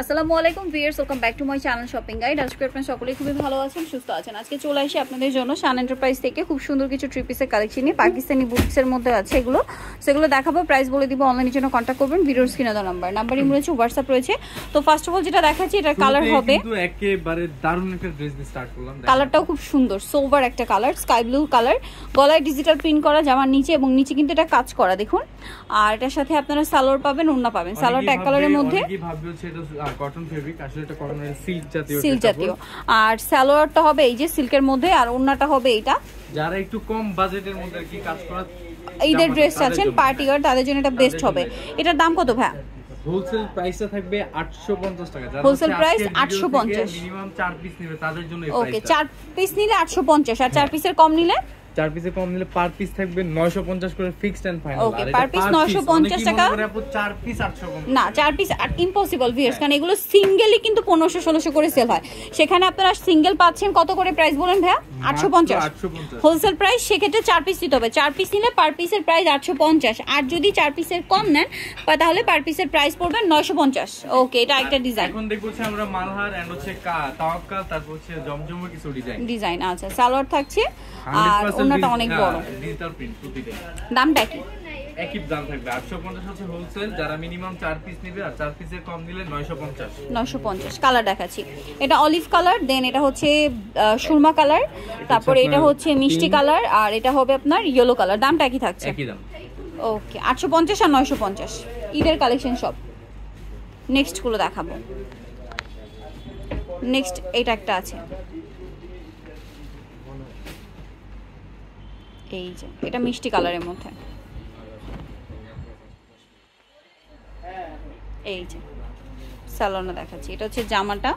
আসসালামু আলাইকুম viewers, welcome back to my channel shopping guide. আজকে আপনারা সকলেই খুবই ভালো আছেন, সুস্থ আছেন। আজকে চলে আসি আপনাদের জন্য শান এন্টারপ্রাইজ থেকে খুব সুন্দর কিছু থ্রি পিসের কালেকশন নিয়ে। পাকিস্তানি বুটিক্সের মধ্যে আছে এগুলো, সেগুলো দেখাবো, প্রাইস বলে দিব। অনলাইনের জন্য কন্ট্যাক্ট করবেন, ভিডিওর স্ক্রিনে দেওয়া নাম্বারই রয়েছে, হোয়াটসঅ্যাপ রয়েছে। তো ফার্স্ট অফ অল যেটা দেখাচ্ছি, এটার কালার হবে কিন্তু একেবারে দারুণ একটা ড্রেস দিয়ে স্টার্ট করলাম। কালারটাও খুব সুন্দর, সোভার একটা কালার, স্কাই ব্লু কালার, গলায় ডিজিটাল প্রিন্ট করা, জামার নিচে এবং নিচে কিন্তু এটা কাজ করা দেখুন। আর এটার সাথে আপনারা সালোয়ার পাবেন, ওড়না পাবেন। সালোয়ারটা এক কালারের মধ্যে, কি ভাববে হচ্ছে এটা কটন ফেব্রিক, আসলে এটা কটনের সিল্ক জাতীয়। আর সালোয়ারটা হবে এই যে সিল্কের মধ্যে, আর ওড়নাটা হবে এইটা। যারা একটু কম বাজেটের মধ্যে কি কাজ করা ঈদের ড্রেস চাচ্ছেন, পার্টি ওয়্যার, তাদের জন্য এটা বেস্ট হবে। এটার দাম কত ভাই? হোলসেল প্রাইসটা থাকবে 850 টাকা। হোলসেল প্রাইস 850, মিনিমাম 4 পিস নেবে তাদের জন্য এই প্রাইসটা। ওকে, 4 পিস নিলে 850, আর 4 পিসের কম নিলে 4 পিসে কম নিলে পার পিস থাকবে 950 করে fixed and final. Okay, per piece 950 টাকা। 4 পিস 850 না, 4 পিস ইম্পসিবল ভিউয়ার্স, কারণ এগুলো সিঙ্গেলই কিন্তু 1500-1600 করে সেল হয়। সেখানে আপনারা সিঙ্গেল পাচ্ছেন কত করে প্রাইস বলেন ভাইয়া? 850 হোলসেল প্রাইস। সেক্ষেত্রে 4 পিস দিতে হবে। 4 পিস নিলে পার পিসের প্রাইস 850, আর যদি 4 পিসের কম নেন তাহলে পার পিসের প্রাইস পড়বে 950। ওকে, এটা একটা ডিজাইন। এখন দেখব হচ্ছে আমরা মালহার এন্ড হচ্ছে তাওয়াক্কাল, তারপর হচ্ছে জমজমের কিছু ডিজাইন। আচ্ছা, সালোয়ার থাকছে আর ওন্নাটা অনেক বড়। ডিজিটাল প্রিন্ট প্রতিটা। দামটা কি? একই দাম থাকবে 850 হচ্ছে হোলসেল, যারা মিনিমাম 4 পিস নেবে, আর 4 পিসের কম নিলে 950। কালার দেখাচ্ছি, এটা অলিভ কালার, দেন এটা হচ্ছে সুরমা কালার, তারপরে এটা হচ্ছে মিষ্টি কালার, আর এটা হবে আপনার ইয়েলো কালার। দামটা কি থাকছে? একই দাম। ওকে, 850 আর 950 ঈদের কালেকশন সব। নেক্সট গুলো দেখাবো। নেক্সট এটা একটা আছে, এই যে এটা মিষ্টি কালারের মধ্যে, এই যে সালোয়ারটা দেখাচ্ছি। এটা হচ্ছে জামাটা,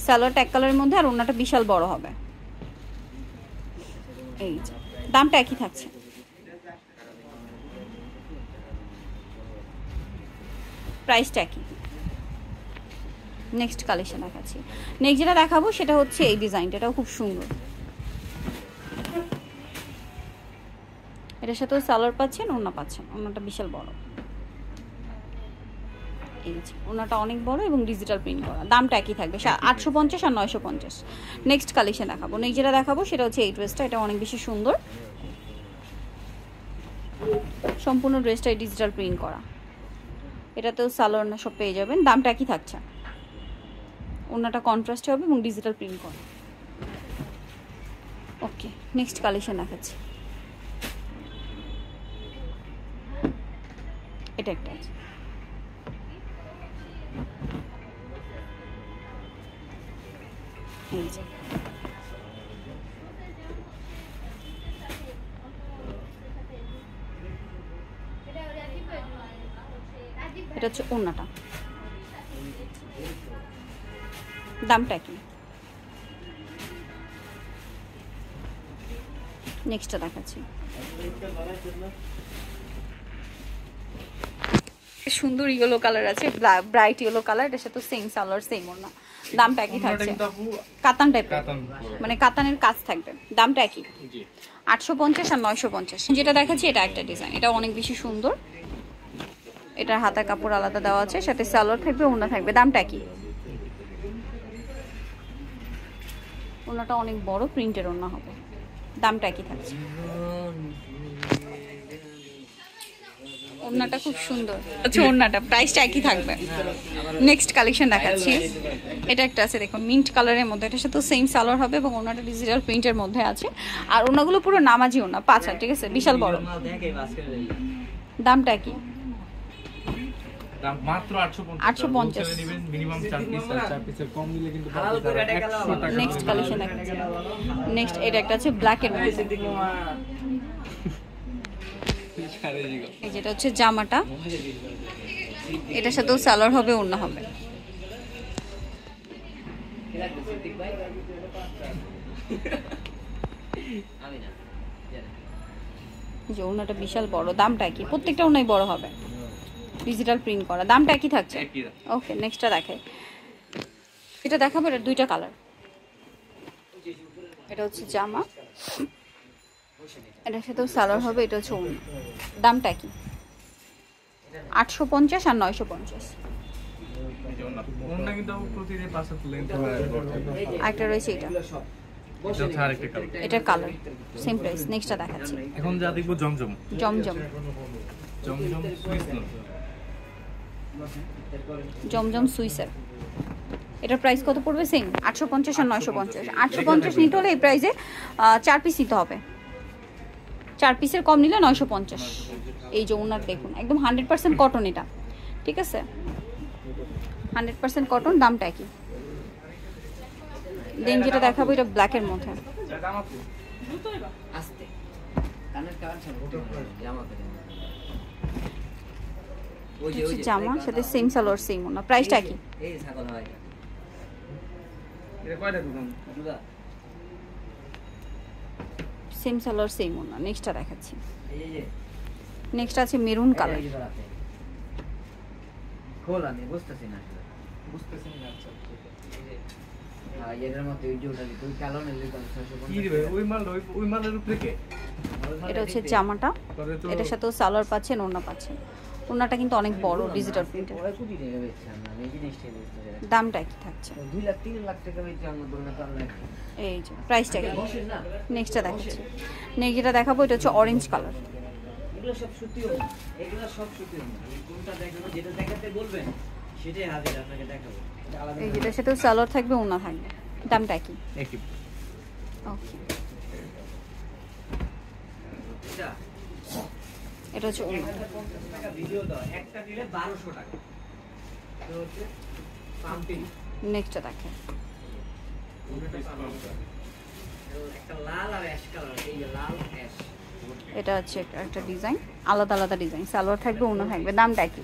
সালোয়ারটা এক কালারের মধ্যে, আর ওড়নাটা বিশাল বড় হবে। এই যে দামটা একই থাকছে। প্রাইসটা একই। নেক্সট কালেকশন দেখাচ্ছি। নেক্সট যেটা দেখাবো সেটা হচ্ছে এই ডিজাইনটা, এটাও খুব সুন্দর। এটার সাথেও সালোয়ার পাচ্ছেন, ওড়না পাচ্ছেন। ওড়নাটা বিশাল বড়, এই যে ওড়নাটা অনেক বড় এবং ডিজিটাল প্রিন্ট করা। দামটা একই থাকবে 850 আর 950। নেক্সট কালেকশন দেখাবো। নেক্সট যেটা দেখাবো সেটা হচ্ছে এই ড্রেসটা, এটা অনেক বেশি সুন্দর। সম্পূর্ণ ড্রেসটা ডিজিটাল প্রিন্ট করা, এটাতেও সালোয়ার না সব পেয়ে যাবেন। দামটা একই থাকছে। ওড়নাটা কন্ট্রাস্ট হবে এবং ডিজিটাল প্রিন্ট করা। ওকে, নেক্সট কালেকশন দেখাচ্ছি। এটা একটা আছে, এই যে এটা হচ্ছে ওড়নাটা। দামটা কি? নেক্সটটা দেখাচ্ছি। সুন্দর ইয়েলো কালার আছে, ব্রাইট ইয়েলো কালার, এটার সাথে সেম সালোয়ার, সেম ওড়না। দামটা একই থাকছে। কাতান টাইপের, মানে কাতানের কাজ থাকবে। দামটা একই, 850 আর 950। যেটা দেখাচ্ছি এটা একটা ডিজাইন, এটা অনেক বেশি সুন্দর। এটার হাতার কাপড় আলাদা দেওয়া আছে, সাথে সালোয়ার থাকবে, ওড়না থাকবে। দামটা একই। ওড়নাটা অনেক বড়, প্রিন্টের ওড়না হবে। দামটা একই থাকছে। ওড়নাটা খুব সুন্দর। আচ্ছা, ওড়নাটা প্রাইসটা একই থাকবে। নেক্সট কালেকশন দেখাচ্ছি। এটা একটা আছে দেখুন, মিন্ট কালারের মধ্যে, এটার সাথে সেম সালোয়ার হবে এবং ওড়নাটা ডিজিটাল প্রিন্টের মধ্যে আছে। আর ওড়নাগুলো পুরো নামাজি ওড়না, 5 হাত, ঠিক আছে, বিশাল বড়। দামটা কি? দাম মাত্র 850। মিনিমাম 4 পিস, 4 পিসের কম নিলে কিন্তু 100 টাকা। নেক্সট কালেকশন দেখাচ্ছি। নেক্সট এটা একটা আছে ব্ল্যাক এর মধ্যে, এই যেটা হচ্ছে জামাটা, এটার সাথেও সালোয়ার হবে, ওড়না হবে। যে ওড়নাটা বিশাল বড়। দামটা কি? প্রত্যেকটা ওড়নাই বড় হবে, ডিজিটাল প্রিন্ট করা। দামটা একই থাকছে। ওকে, নেক্সটটা দেখাই। এটা দেখাবো, এটা দুইটা কালার। এটা হচ্ছে জামা, এটার সাথেও সালোয়ার হবে, এটা হচ্ছে ওড়না। দামটা কি? 850 আর 950। ওন্না। ওন্না কিন্তু প্রতিদিন 5 হাত লেন্থ হয়। একটা রয়েছে এটা। এটা হচ্ছে আরেকটা কালার। এটার কালার সেম প্রাইস। নেক্সটটা দেখাচ্ছি। এখন যা দেখবো জমজম। জমজম। জমজম সুইস না। জমজম সুইসার। এটার প্রাইস কত পড়বে? সেম 850 আর 950। 850 নিতে হলে এই প্রাইসে 4 পিস নিতে হবে। 4 পিসের কম নিলে 950। এই যে ওনার দেখুন একদম 100% কটন এটা, ঠিক আছে? 100% কটন, দামটা কি? দেন যেটা দেখাবো এটা ব্ল্যাকের মধ্যে। জামা সাথে সেম সালোয়ার সেম ওনা। প্রাইসটা কি? সেম সালোয়ার সেম ওনা। নেক্সটটা দেখাচ্ছি। নেক্সট আছে মেরুন কালার। খোলা নেই, বুঝতেছি না আসলে। বুঝতেছি না আচ্ছা। হ্যাঁ এর মধ্যে ওই জোড়া দিই, তুই কালো নেলি কালো 650। কি রে ওই মালের উপরে কে? এটা হচ্ছে জামাটা, এটার সাথে সালোয়ার পাচ্ছেন, ওড়না পাচ্ছেন। ওড়নাটা কিন্তু অনেক বড় ডিজিটাল প্রিন্টের। ওরা কোটি টাকা বেচছে আমরা, এই জিনিসটাই বুঝতে চাই। দামটা কি থাকছে? 2 লাখ 3 লাখ টাকা বেচছে আমরা দোলনা কাল নাকি। এই যে প্রাইসটা কি? না নেক্সটটা দেখাচ্ছি। নেক্সট যেটা দেখাবো এটা হচ্ছে অরেঞ্জ কালার। এগুলো সব সুতি হবে, এগুলো সব সুতি হবে। কোনটা দেখাবো, যেটা দেখাতে বলবেন সেটাই হাজির আপনাকে দেখাবো। এটা আলাদা। এই যেটার সাথে সালোয়ার থাকবে, ওড়না থাকবে। দামটা কি? একই। ওকে। এটা এটা হচ্ছে ওড়না। 50 টাকা ভিডিও দাও, একটা নিলে 1200 টাকা। এটা হচ্ছে পাম্পিং। নেক্সটটা দেখেন। একটা লাল আর অ্যাশ কালার, এই যে লাল অ্যাশ। এটা হচ্ছে একটা ডিজাইন, আলাদা আলাদা ডিজাইন। সালোয়ার থাকবে, ওড়না থাকবে। দামটা কি?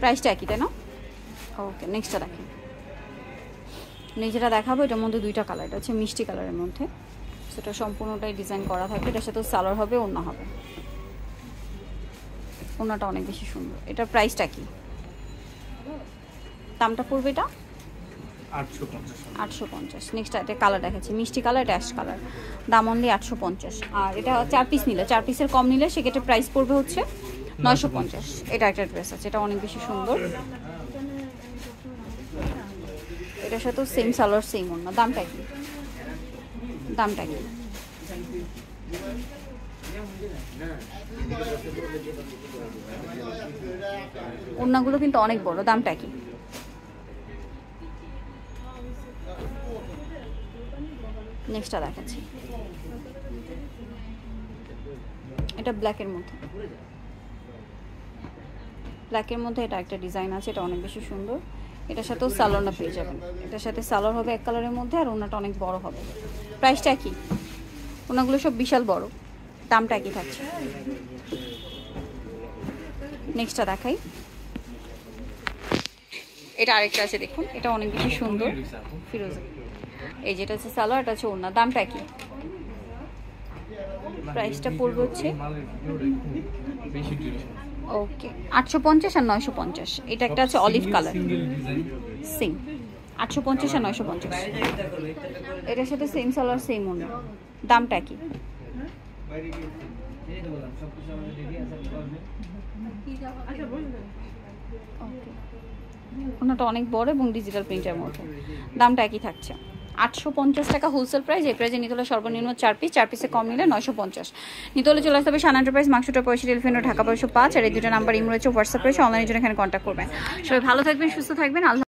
প্রাইসটা কি, তাই না? ওকে। নেক্সটটা দেখেন। নেক্সটটা দেখাবো এটার মধ্যে দুইটা কালার। এটা হচ্ছে মিষ্টি কালারের মধ্যে। সেটা সম্পূর্ণটাই ডিজাইন করা থাকবে। এটার সাথে সালোয়ার হবে, ওড়না হবে। ওড়নাটা অনেক বেশি সুন্দর। এটার প্রাইসটা কি? দামটা পড়বে এটা 850। নেক্সট এটা কালার দেখাচ্ছি, মিষ্টি কালার, এটা অ্যাশ কালার। দাম অনলি 850। আর এটা 4 পিস নিলে, 4 পিসের কম নিলে সেক্ষেত্রে প্রাইস পড়বে হচ্ছে 950। এটা একটা ড্রেস আছে, এটা অনেক বেশি সুন্দর। এটার সাথে সেম সালোয়ার সেম ওড়না। দামটা কি? দামটা কি? ওড়নাগুলো কিন্তু অনেক বড়। দামটা কি? নেক্সটটা দেখাচ্ছি। এটা ব্ল্যাকের মধ্যে। ব্ল্যাকের মধ্যে এটা একটা ডিজাইন আছে, এটা অনেক বেশি সুন্দর। এটার সাথেও সালোয়ারটা পেয়ে যাবেন। এটার সাথে সালোয়ার হবে এক কালারের মধ্যে, আর ওড়নাটা অনেক বড় হবে। প্রাইসটা কি? ওড়নাগুলো সব বিশাল বড়। দামটা কি থাকছে? নেক্সটটা দেখাই। এটা আরেকটা আছে দেখুন, এটা অনেক বেশি সুন্দর, ফিরোজা। এই যেটা হচ্ছে সালোয়ার, এটা হচ্ছে ওড়না। দামটা কি? প্রাইসটা পড়বে হচ্ছে ওকে 850 আর 950। এটা একটা আছে অলিভ কালার, সেম 850 আর 950। এটার সাথে সেম সালোয়ার সেম ওড়না। দামটা কি? ওনাটা অনেক বড় এবং ডিজিটাল প্রিন্টের মধ্যে। দামটা একই থাকছে 850 টাকা হোলসেল প্রাইস। এই প্রাইসে নিতে হলে সর্বনিম্ন 4 পিস, 4 পিসে কম নিলে 950। নিতে হলে চলে আসতে হবে শান এন্টারপ্রাইজ, মাংসটা 65 এলিফেন্ট ঢাকা 505। আর এই দুটো নাম্বার ইমো রয়েছে, হোয়াটসঅ্যাপ রয়েছে, অনলাইনের জন্য এখানে কন্ট্যাক্ট করবেন। সবাই ভালো থাকবেন, সুস্থ থাকবেন। আল্লাহ।